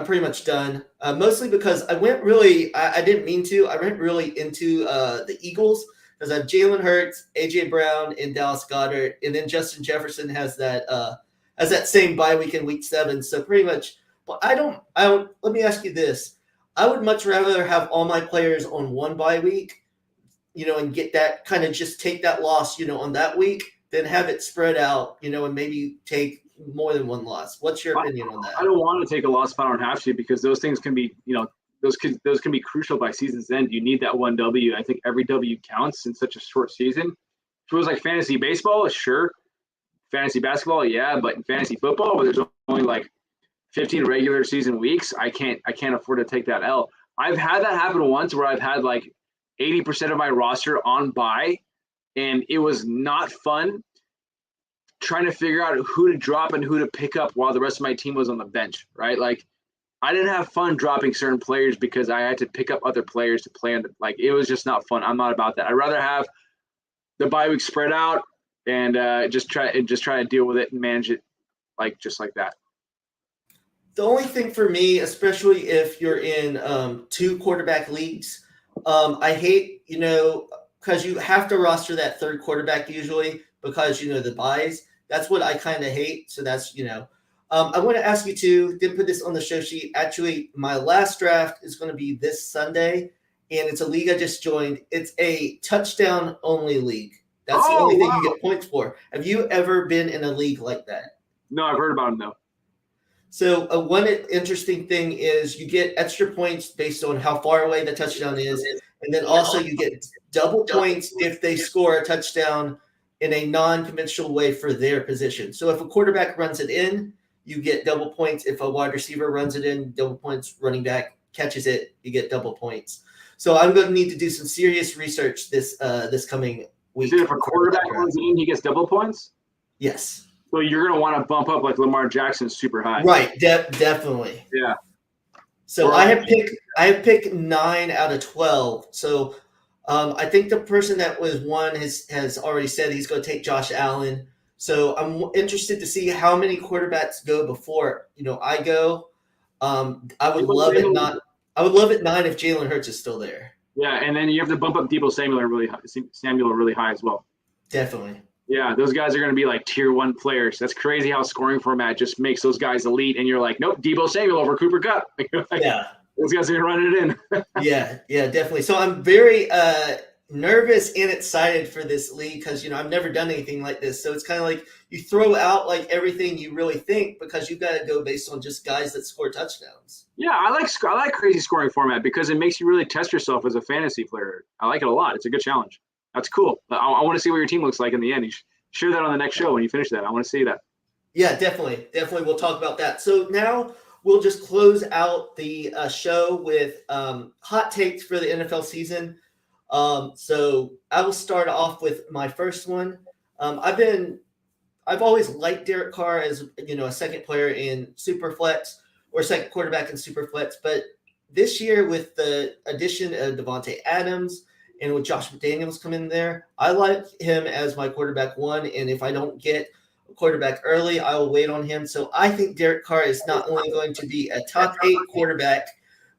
pretty much done. Mostly because I went really, I didn't mean to. I went really into the Eagles because I have Jalen Hurts, AJ Brown, and Dallas Goedert, and then Justin Jefferson has that same bye week in week 7. So pretty much, but I don't. Let me ask you this: I would much rather have all my players on one bye week, and get that kind of just take that loss, on that week, than have it spread out, and maybe take more than one loss. What's your opinion on that? I don't want to take a loss if I don't have to, because those things can be, those can be crucial by season's end. You need that one W. I think every W counts in such a short season. If it was like fantasy baseball, sure. Fantasy basketball, yeah, but in fantasy football, where there's only like 15 regular season weeks, I can't afford to take that L. I've had that happen once where I've had like 80% of my roster on bye, and it was not fun trying to figure out who to drop and who to pick up while the rest of my team was on the bench, right? Like, I didn't have fun dropping certain players because I had to pick up other players to play on. Like, it was just not fun. I'm not about that. I'd rather have the bye week spread out and just try to deal with it and manage it just like that. The only thing for me, especially if you're in 2 quarterback leagues, I hate, because you have to roster that third quarterback usually because, the buys. That's what I kind of hate. So that's, I want to ask you too, didn't put this on the show sheet. Actually, my last draft is going to be this Sunday, and it's a league I just joined. It's a touchdown only league. That's the only thing you get points for. Have you ever been in a league like that? No, I've heard about them though. So one interesting thing is you get extra points based on how far away the touchdown is, and then also you get double points if they score a touchdown in a non-conventional way for their position. So if a quarterback runs it in, you get double points. If a wide receiver runs it in, double points. Running back catches it, you get double points. So I'm going to need to do some serious research this coming week. If a quarterback runs it in, he gets double points? Yes. So you're going to want to bump up like Lamar Jackson super high. Right, definitely. Yeah. So I have picked 9 out of 12. So I think the person that was one has already said he's going to take Josh Allen. So I'm interested to see how many quarterbacks go before I go. I would love it 9 if Jalen Hurts is still there. Yeah, and then you have to bump up Deebo Samuel really high as well. Definitely. Yeah, those guys are going to be like tier 1 players. That's crazy how scoring format just makes those guys elite, and you're like, nope, Deebo Samuel over Cooper Kupp. Yeah. Those guys are going to run it in. Yeah, definitely. So I'm very nervous and excited for this league because, I've never done anything like this. So it's kind of like you throw out like everything you really think because you've got to go based on just guys that score touchdowns. Yeah, I like crazy scoring format because it makes you really test yourself as a fantasy player. I like it a lot. It's a good challenge. That's cool. I want to see what your team looks like in the end. You should share that on the next show when you finish that. I want to see that. Yeah, definitely. We'll talk about that. So now we'll just close out the show with hot takes for the NFL season. So I will start off with my first one. I've always liked Derek Carr as a second player in Superflex or second quarterback in Superflex, but this year with the addition of Devontae Adams and with Josh McDaniels coming in there, I like him as my quarterback 1. And if I don't get a quarterback early, I will wait on him. So I think Derek Carr is not only going to be a top 8 quarterback,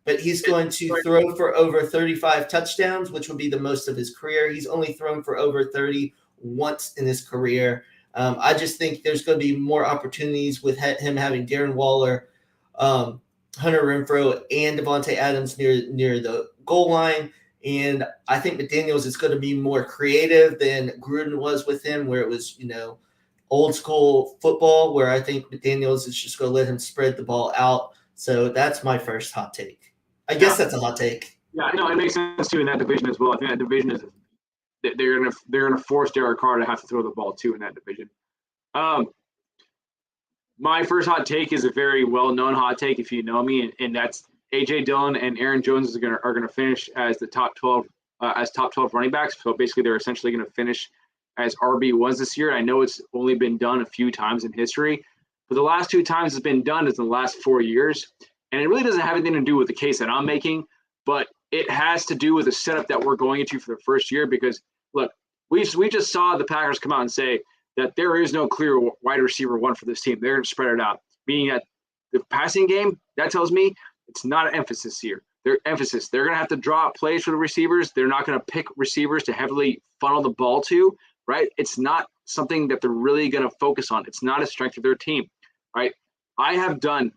but he's going to throw for over 35 touchdowns, which would be the most of his career. He's only thrown for over 30 once in his career. I just think there's going to be more opportunities with him having Darren Waller, Hunter Renfrow, and Devontae Adams near the goal line. And I think McDaniels is going to be more creative than Gruden was with him, where it was, old school football, where I think McDaniels is just going to let him spread the ball out. So that's my first hot take. I guess that's a hot take. Yeah, no, it makes sense too in that division as well. I think that division is they're gonna force Derek Carr to have to throw the ball too in that division. My first hot take is a very well-known hot take if you know me, and that's AJ Dillon and Aaron Jones are gonna finish as the top 12 running backs. So basically, they're essentially gonna finish as RB1s this year. I know it's only been done a few times in history, but the last 2 times it's been done is in the last 4 years, and it really doesn't have anything to do with the case that I'm making, but it has to do with the setup that we're going into for the first year. Because look, we just saw the Packers come out and say that there is no clear wide receiver one for this team. They're going to spread it out. Meaning that the passing game, that tells me it's not an emphasis here. They're going to have to draw up plays for the receivers. They're not going to pick receivers to heavily funnel the ball to, right? It's not something that they're really going to focus on. It's not a strength of their team, right? I have done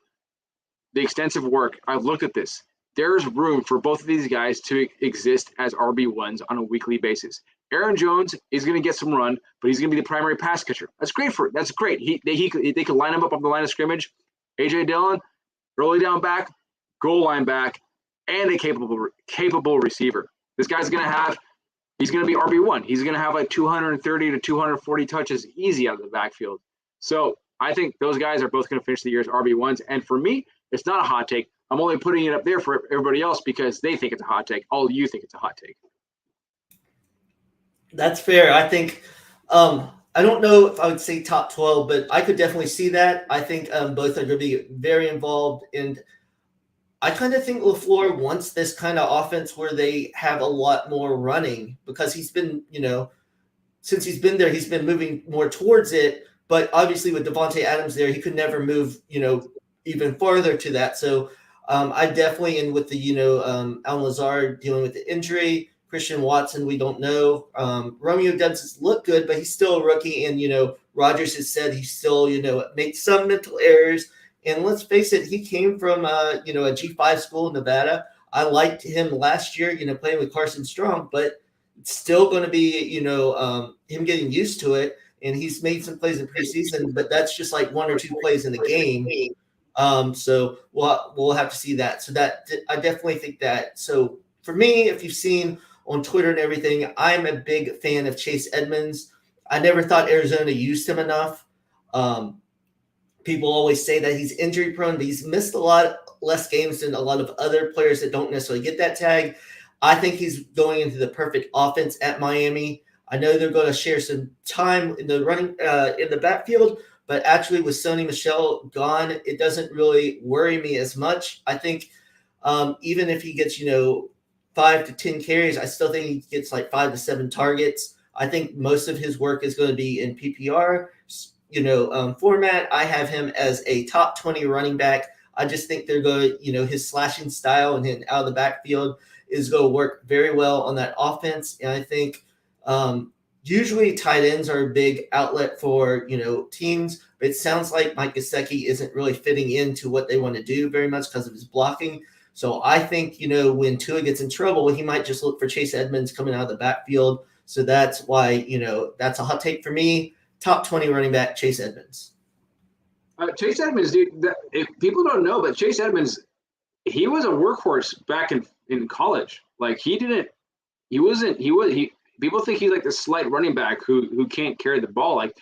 the extensive work. I've looked at this. There's room for both of these guys to exist as RB1s on a weekly basis. Aaron Jones is going to get some run, but he's going to be the primary pass catcher. That's great That's great. They could line him up on the line of scrimmage. AJ Dillon, early down back, goal line back, and a capable receiver. This guy's he's going to be RB1. He's going to have like 230 to 240 touches easy out of the backfield. So I think those guys are both going to finish the year as RB1s. And for me, it's not a hot take. I'm only putting it up there for everybody else because they think it's a hot take. All you think it's a hot take. That's fair. I think I don't know if I would say top 12, but I could definitely see that. I think both are going to be very involved. And I kind of think LaFleur wants this kind of offense where they have a lot more running, because he's been, since he's been there, he's been moving more towards it. But obviously with Devontae Adams there, he could never move, even farther to that. So I definitely, and with the, Allen Lazard dealing with the injury, Christian Watson, we don't know. Romeo Doubs looked good, but he's still a rookie. And, Rodgers has said he still, made some mental errors. And let's face it, he came from, a G5 school in Nevada. I liked him last year, playing with Carson Strong, but it's still going to be, him getting used to it. And he's made some plays in preseason, but that's just like 1 or 2 plays in the game. So we'll have to see that. So that I definitely think that. So for me, if you've seen on Twitter and everything, I'm a big fan of Chase Edmonds. I never thought Arizona used him enough. People always say that he's injury prone, but he's missed a lot less games than a lot of other players that don't necessarily get that tag. I think he's going into the perfect offense at Miami. I know they're going to share some time in the running in the backfield, but actually with Sony Michel gone, it doesn't really worry me as much. I think even if he gets 5 to 10 carries, I still think he gets like 5 to 7 targets. I think most of his work is going to be in PPR format. I have him as a top 20 running back. I just think they're going to, his slashing style and then out of the backfield is going to work very well on that offense. And I think usually tight ends are a big outlet for, teams, but it sounds like Mike Gesicki isn't really fitting into what they want to do very much because of his blocking. So I think, when Tua gets in trouble, he might just look for Chase Edmonds coming out of the backfield. So that's why, that's a hot take for me. Top 20 running back, Chase Edmonds. Chase Edmonds, dude, if people don't know, but Chase Edmonds, he was a workhorse back in college. Like people think he's like the slight running back who can't carry the ball. Like,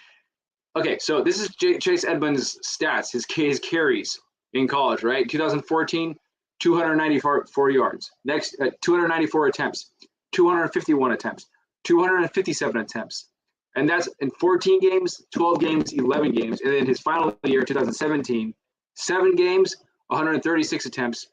okay, so this is Chase Edmonds' stats, his carries in college, right? 2014, 294 yards. Next, 294 attempts, 251 attempts, 257 attempts. And that's in 14 games, 12 games, 11 games. And then his final year, 2017, 7 games, 136 attempts.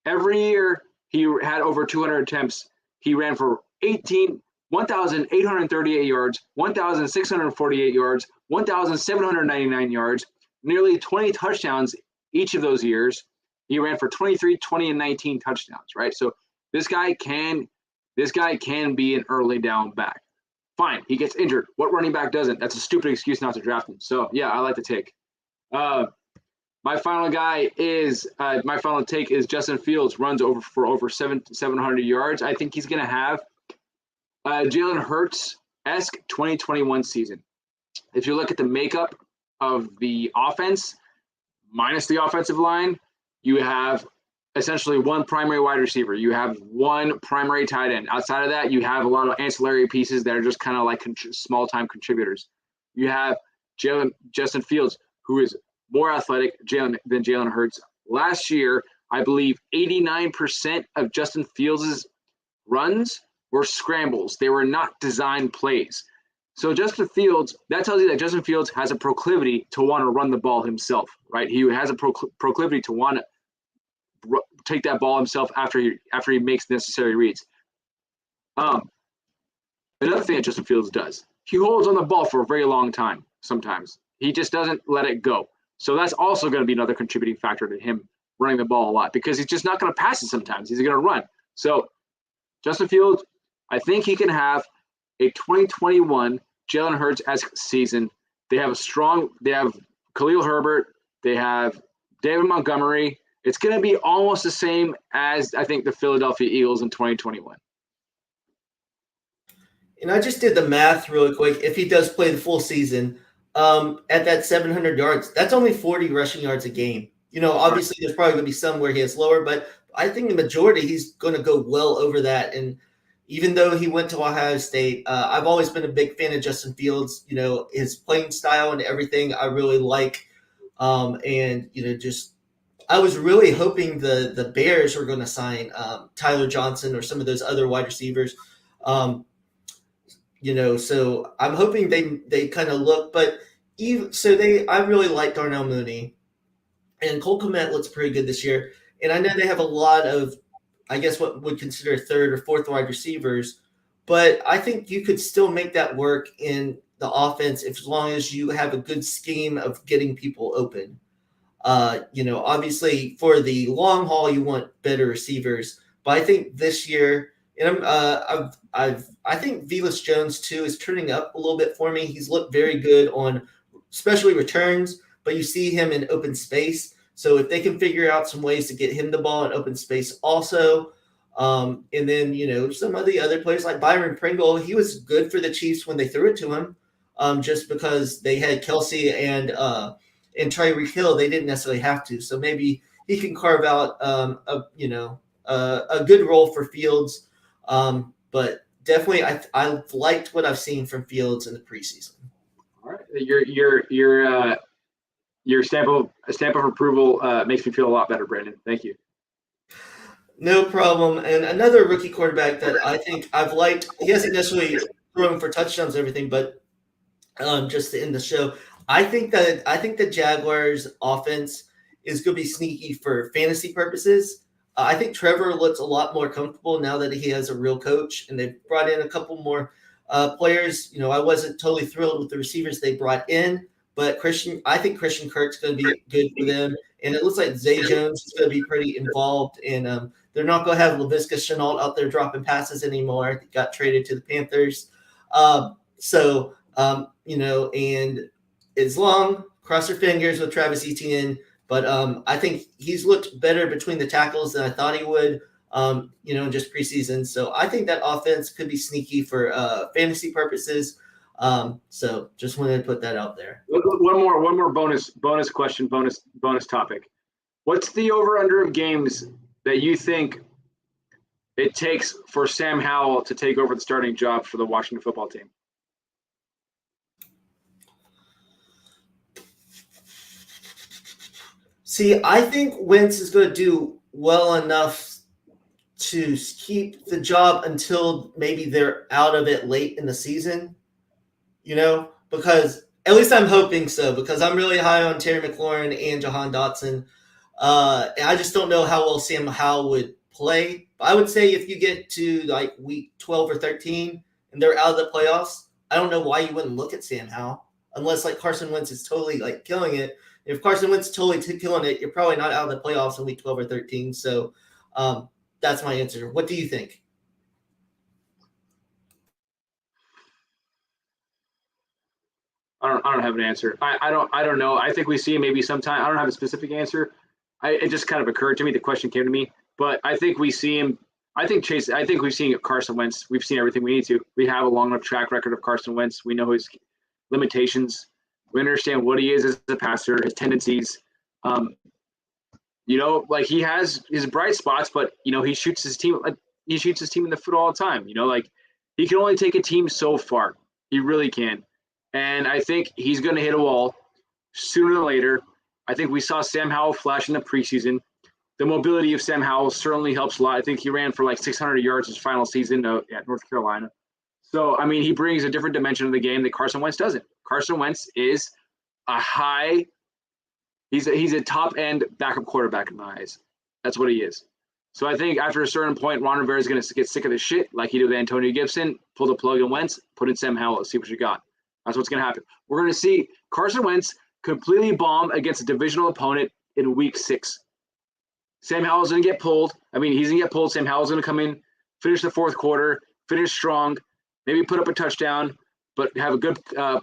Every year he had over 200 attempts. He ran for 1,838 yards, 1,648 yards, 1,799 yards, nearly 20 touchdowns each of those years. He ran for 23, 20, and 19 touchdowns, right? So this guy can be an early down back. Fine, he gets injured. What running back doesn't? That's a stupid excuse not to draft him. So yeah, I like the take. My final take is Justin Fields runs for over 700 yards. I think he's going to have Jalen Hurts-esque 2021 season. If you look at the makeup of the offense, minus the offensive line, you have essentially one primary wide receiver. You have one primary tight end. Outside of that, you have a lot of ancillary pieces that are just kind of like small-time contributors. You have Justin Fields, who is more athletic than Jalen Hurts. Last year, I believe 89% of Justin Fields' runs were scrambles. They were not designed plays. So Justin Fields, that tells you that Justin Fields has a proclivity to want to run the ball himself, right? He has a proclivity to want to take that ball himself after he makes necessary reads. Another thing that Justin Fields does, he holds on the ball for a very long time sometimes. He just doesn't let it go. So that's also going to be another contributing factor to him running the ball a lot because he's just not going to pass it sometimes. He's going to run. So Justin Fields, I think he can have a 2021 Jalen Hurts-esque season. They have Khalil Herbert. They have David Montgomery. It's going to be almost the same as, I think, the Philadelphia Eagles in 2021. And I just did the math really quick. If he does play the full season, at that 700 yards, that's only 40 rushing yards a game. Obviously there's probably going to be some where he has lower, but I think the majority he's going to go well over that. And even though he went to Ohio State, I've always been a big fan of Justin Fields. His playing style and everything I really like. I was really hoping the Bears were going to sign Tyler Johnson or some of those other wide receivers. So I'm hoping they kind of look, but I really like Darnell Mooney, and Cole Kmet looks pretty good this year. And I know they have a lot of, I guess, what would consider third or fourth wide receivers, but I think you could still make that work in the offense as long as you have a good scheme of getting people open. Obviously for the long haul, you want better receivers, but I think this year, and I think Velus Jones too is turning up a little bit for me. He's looked very good on, especially returns, but you see him in open space. So if they can figure out some ways to get him the ball in open space also, and then some of the other players like Byron Pringle, he was good for the Chiefs when they threw it to him, just because they had Kelsey and Tyreek Hill. They didn't necessarily have to. So maybe he can carve out a good role for Fields. But definitely, I've liked what I've seen from Fields in the preseason. All right, your stamp of approval makes me feel a lot better, Brandon. Thank you. No problem. And another rookie quarterback that I think I've liked. He hasn't necessarily thrown for touchdowns and everything, but just to end the show, I think the Jaguars' offense is going to be sneaky for fantasy purposes. I think Trevor looks a lot more comfortable now that he has a real coach, and they've brought in a couple more players. I wasn't totally thrilled with the receivers they brought in, but I think Christian Kirk's going to be good for them, and it looks like Zay Jones is going to be pretty involved. And they're not going to have Laviska Shenault out there dropping passes anymore. He got traded to the Panthers, and it's long. Cross your fingers with Travis Etienne. But I think he's looked better between the tackles than I thought he would, in just preseason. So I think that offense could be sneaky for fantasy purposes. So just wanted to put that out there. One more bonus question, bonus topic. What's the over-under of games that you think it takes for Sam Howell to take over the starting job for the Washington football team? See, I think Wentz is going to do well enough to keep the job until maybe they're out of it late in the season, because at least I'm hoping so, because I'm really high on Terry McLaurin and Jahan Dotson. And I just don't know how well Sam Howell would play. But I would say if you get to like week 12 or 13 and they're out of the playoffs, I don't know why you wouldn't look at Sam Howell unless like Carson Wentz is totally like killing it. If Carson Wentz totally killing it, you're probably not out of the playoffs in week 12 or 13. So that's my answer. What do you think? I don't have an answer. I don't know. I think we see maybe sometime. I don't have a specific answer. It just kind of occurred to me. The question came to me, but I think we see him. I think we've seen Carson Wentz. We've seen everything we need to. We have a long enough track record of Carson Wentz. We know his limitations. We understand what he is as a passer, his tendencies. Like he has his bright spots, but he shoots his team. He shoots his team in the foot all the time. Like he can only take a team so far. He really can. And I think he's going to hit a wall sooner than later. I think we saw Sam Howell flash in the preseason. The mobility of Sam Howell certainly helps a lot. I think he ran for like 600 yards his final season at North Carolina. So, I mean, he brings a different dimension of the game that Carson Wentz doesn't. Carson Wentz is he's a top-end backup quarterback in my eyes. That's what he is. So I think after a certain point, Ron Rivera is going to get sick of this shit like he did with Antonio Gibson, pull the plug on Wentz, put in Sam Howell, see what you got. That's what's going to happen. We're going to see Carson Wentz completely bomb against a divisional opponent in week 6. Sam Howell's going to get pulled. I mean, he's going to get pulled. Sam Howell's going to come in, finish the fourth quarter, finish strong, maybe put up a touchdown, but have a good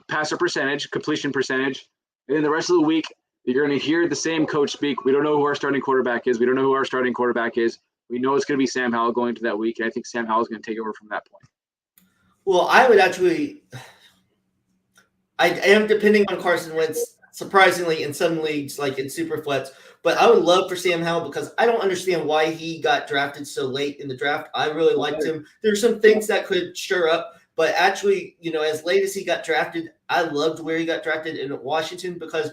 passer percentage, completion percentage. And then the rest of the week, you're going to hear the same coach speak. We don't know who our starting quarterback is. We don't know who our starting quarterback is. We know it's going to be Sam Howell going to that week. And I think Sam Howell's going to take over from that point. Well, I would actually – I am depending on Carson Wentz, surprisingly, in some leagues, like in Superflex. But I would love for Sam Howell because I don't understand why he got drafted so late in the draft. I really liked him. There's some things that could stir up. But actually, as late as he got drafted, I loved where he got drafted in Washington because,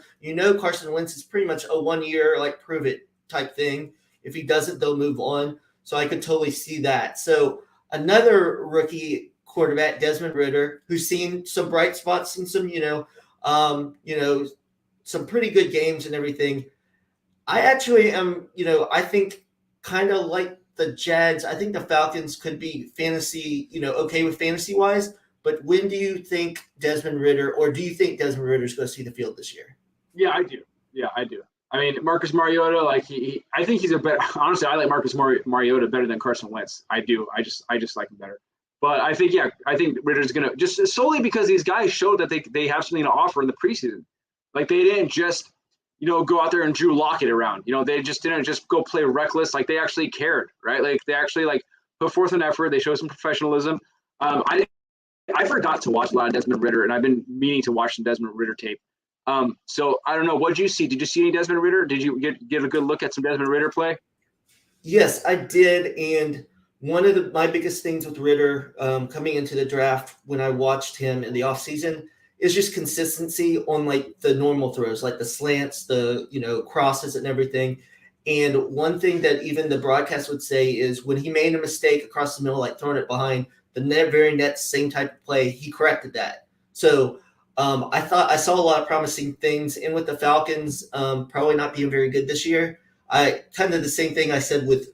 Carson Wentz is pretty much a 1-year, like, prove it type thing. If he doesn't, they'll move on. So I could totally see that. So another rookie quarterback, Desmond Ridder, who's seen some bright spots and some, some pretty good games and everything. I actually am, I think kind of like the Jags. I think the Falcons could be fantasy, okay with fantasy wise. But when do you think Desmond Ridder, or do you think Desmond Ridder is going to see the field this year? Yeah, I do. I mean, Marcus Mariota, like I think he's a better. Honestly, I like Marcus Mariota better than Carson Wentz. I do. I just like him better. But I think Ridder's going to just solely because these guys showed that they have something to offer in the preseason. Like they didn't just, go out there and Drew Lockett around. They just didn't just go play reckless. Like they actually cared, right? Like they actually put forth an effort. They showed some professionalism. I forgot to watch a lot of Desmond Ridder, and I've been meaning to watch some Desmond Ridder tape. So I don't know. What did you see? Did you see any Desmond Ridder? Did you get a good look at some Desmond Ridder play? Yes, I did. And one of my biggest things with Ridder coming into the draft when I watched him in the offseason is just consistency on like the normal throws, like the slants, the crosses and everything. And one thing that even the broadcast would say is when he made a mistake across the middle, like throwing it behind, the very next same type of play, he corrected that. So I thought I saw a lot of promising things. And with the Falcons probably not being very good this year, I kind of the same thing I said with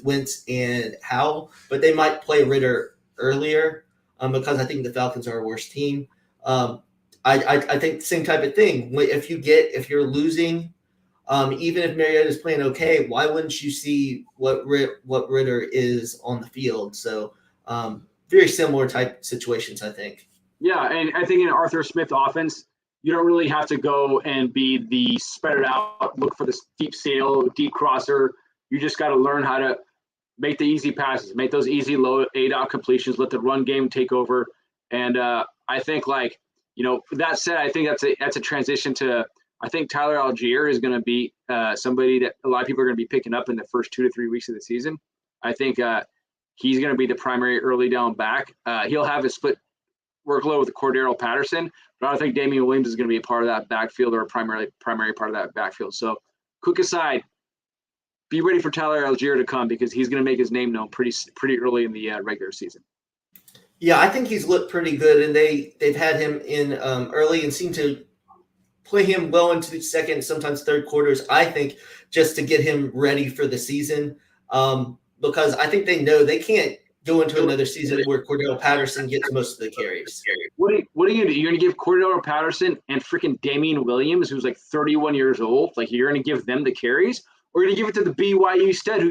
Wentz and Howell, but they might play Ridder earlier because I think the Falcons are a worse team. I think the same type of thing. If you're losing, even if Mariota is playing okay, why wouldn't you see what Ridder is on the field? So very similar type situations, I think. Yeah, and I think in Arthur Smith offense, you don't really have to go and be the spread it out, look for the deep sail, deep crosser. You just got to learn how to make the easy passes, make those easy low A-dot completions, let the run game take over. And I think that said, I think that's a transition to, I think Tyler Algier is going to be somebody that a lot of people are going to be picking up in the first 2 to 3 weeks of the season. I think he's going to be the primary early down back. He'll have a split workload with Cordero Patterson, but I don't think Dameon Williams is going to be a part of that backfield or a primary part of that backfield. So, quick aside, be ready for Tyler Algier to come because he's going to make his name known pretty early in the regular season. Yeah, I think he's looked pretty good, and they've had him in early and seem to play him well into the second, sometimes third quarters, I think, just to get him ready for the season because I think they know they can't go into another season where Cordell Patterson gets most of the carries. What are you going to do? You're going to give Cordell Patterson and freaking Dameon Williams, who's like 31 years old, like you're going to give them the carries, or you're going to give it to the BYU stud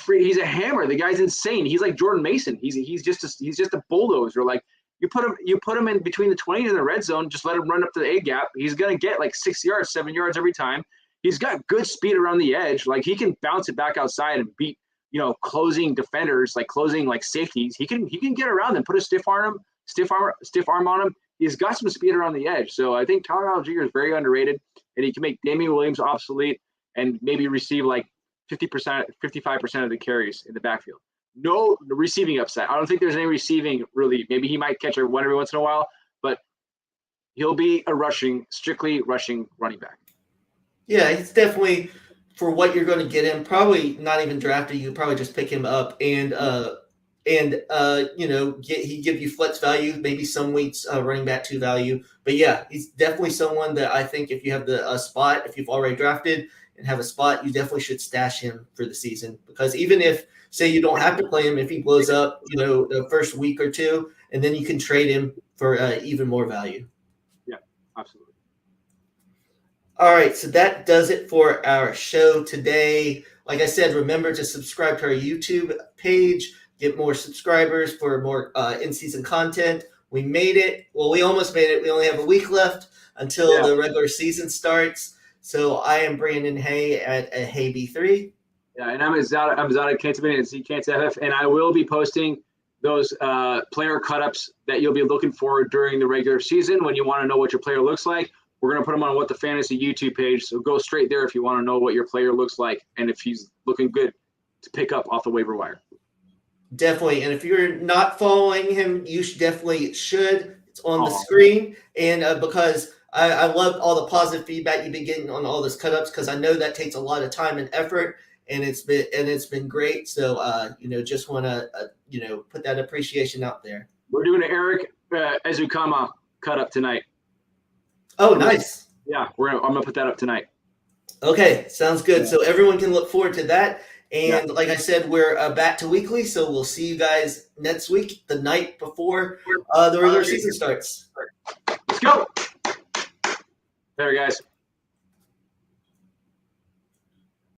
he's a hammer. The guy's insane. He's like Jordan Mason. He's just a bulldozer. Like you put him in between the 20s and the red zone, just let him run up to the A gap. He's going to get like 6 yards, 7 yards every time. He's got good speed around the edge. Like he can bounce it back outside and beat, closing defenders, like closing like safeties. He can get around them, put a stiff arm on him. He's got some speed around the edge. So I think Tyler Algier is very underrated, and he can make Dameon Williams obsolete and maybe receive like 50%, 55% of the carries in the backfield. No receiving upside. I don't think there's any receiving really. Maybe he might catch one every once in a while, but he'll be a strictly rushing running back. Yeah, he's definitely, for what you're going to get him, probably not even drafted. You probably just pick him up and he give you flex value, maybe some weeks running back 2 value. But yeah, he's definitely someone that I think if you have the spot, if you've already drafted and have a spot, you definitely should stash him for the season, because even if, say, you don't have to play him, if he blows up, the first week or two, and then you can trade him for even more value. Yeah, absolutely. All right, so that does it for our show today. Like I said, remember to subscribe to our YouTube page, get more subscribers for more in-season content. We made it. Well, we almost made it. We only have a week left until the regular season starts. So I am Brandon Hay at Hay B3. Yeah, and I'm Zareh Kentaman at ZKantFF, and I will be posting those player cut-ups that you'll be looking for during the regular season. When you want to know what your player looks like, we're going to put them on What the Fantasy YouTube page. So go straight there if you want to know what your player looks like and if he's looking good to pick up off the waiver wire. Definitely. And if you're not following him, you definitely should. It's on the screen. And because I love all the positive feedback you've been getting on all those cut-ups, because I know that takes a lot of time and effort, and it's been great. So just want to put that appreciation out there. We're doing an Eric Ezukama cut-up tonight. Oh, nice. Yeah, I'm gonna put that up tonight. Okay, sounds good. Yeah. So everyone can look forward to that. And like I said, we're back to weekly, so we'll see you guys next week, the night before the regular season starts. Let's go. There, guys.